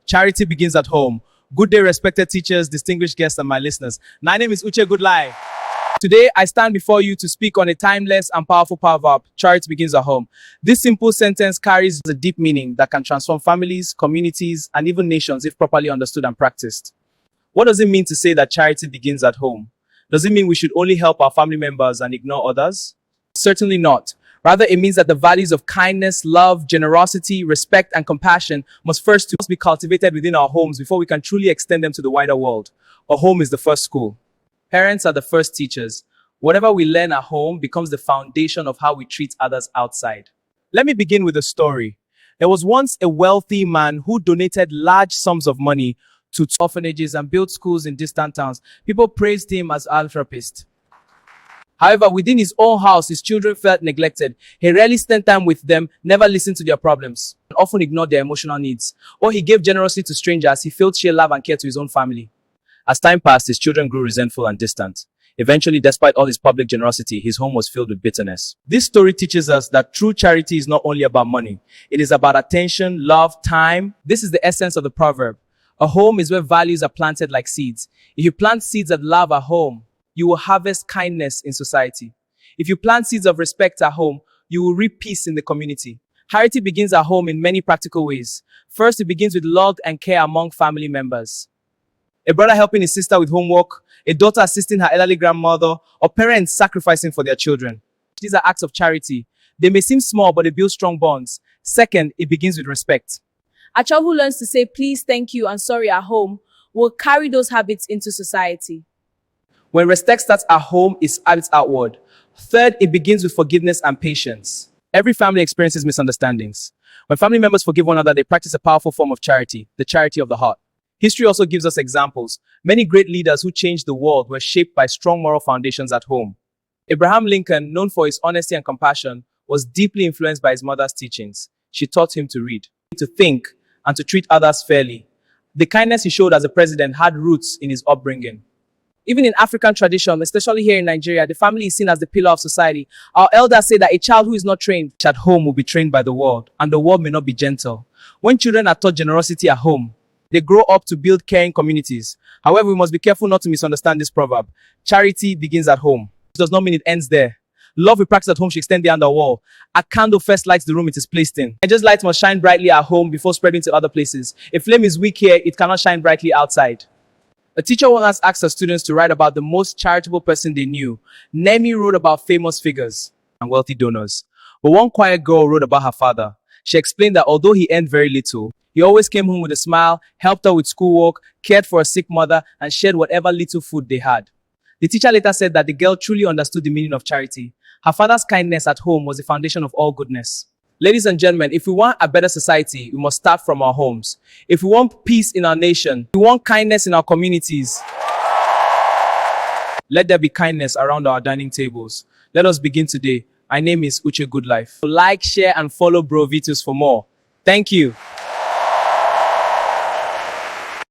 Charity begins at home. Good day, respected teachers, distinguished guests, and my listeners. My name is Uche Goodlie. Today, I stand before you to speak on a timeless and powerful proverb: charity begins at home. This simple sentence carries a deep meaning that can transform families, communities, and even nations if properly understood and practiced. What does it mean to say that charity begins at home? Does it mean we should only help our family members and ignore others? Certainly not. Rather, it means that the values of kindness, love, generosity, respect, and compassion must be cultivated within our homes before we can truly extend them to the wider world. A home is the first school. Parents are the first teachers. Whatever we learn at home becomes the foundation of how we treat others outside. Let me begin with a story. There was once a wealthy man who donated large sums of money to orphanages and built schools in distant towns. People praised him as philanthropist. However, within his own house, his children felt neglected. He rarely spent time with them, never listened to their problems, and often ignored their emotional needs. Or he gave generously to strangers, he failed to share love and care to his own family. As time passed, his children grew resentful and distant. Eventually, despite all his public generosity, his home was filled with bitterness. This story teaches us that true charity is not only about money. It is about attention, love, time. This is the essence of the proverb. A home is where values are planted like seeds. If you plant seeds of love at home, you will harvest kindness in society. If you plant seeds of respect at home, you will reap peace in the community. Charity begins at home in many practical ways. First, it begins with love and care among family members. A brother helping his sister with homework, a daughter assisting her elderly grandmother, or parents sacrificing for their children. These are acts of charity. They may seem small, but they build strong bonds. Second, it begins with respect. A child who learns to say please, thank you, and sorry at home will carry those habits into society. When respect starts at home, it spreads outward. Third, it begins with forgiveness and patience. Every family experiences misunderstandings. When family members forgive one another, they practice a powerful form of charity, the charity of the heart. History also gives us examples. Many great leaders who changed the world were shaped by strong moral foundations at home. Abraham Lincoln, known for his honesty and compassion, was deeply influenced by his mother's teachings. She taught him to read, to think, and to treat others fairly. The kindness he showed as a president had roots in his upbringing. Even in African tradition, especially here in Nigeria, the family is seen as the pillar of society. Our elders say that a child who is not trained at home will be trained by the world, and the world may not be gentle. When children are taught generosity at home, they grow up to build caring communities. However, we must be careful not to misunderstand this proverb. Charity begins at home. This does not mean it ends there. Love we practice at home should extend beyond the wall. A candle first lights the room it is placed in. And just light must shine brightly at home before spreading to other places. If flame is weak here, it cannot shine brightly outside. A teacher once asked her students to write about the most charitable person they knew. Nemi wrote about famous figures and wealthy donors. But one quiet girl wrote about her father. She explained that although he earned very little, he always came home with a smile, helped her with schoolwork, cared for a sick mother, and shared whatever little food they had. The teacher later said that the girl truly understood the meaning of charity. Her father's kindness at home was the foundation of all goodness. Ladies and gentlemen, if we want a better society, we must start from our homes. If we want peace in our nation, if we want kindness in our communities, let there be kindness around our dining tables. Let us begin today. My name is Uche Goodlife. Like, share, and follow Bro Vitus for more. Thank you.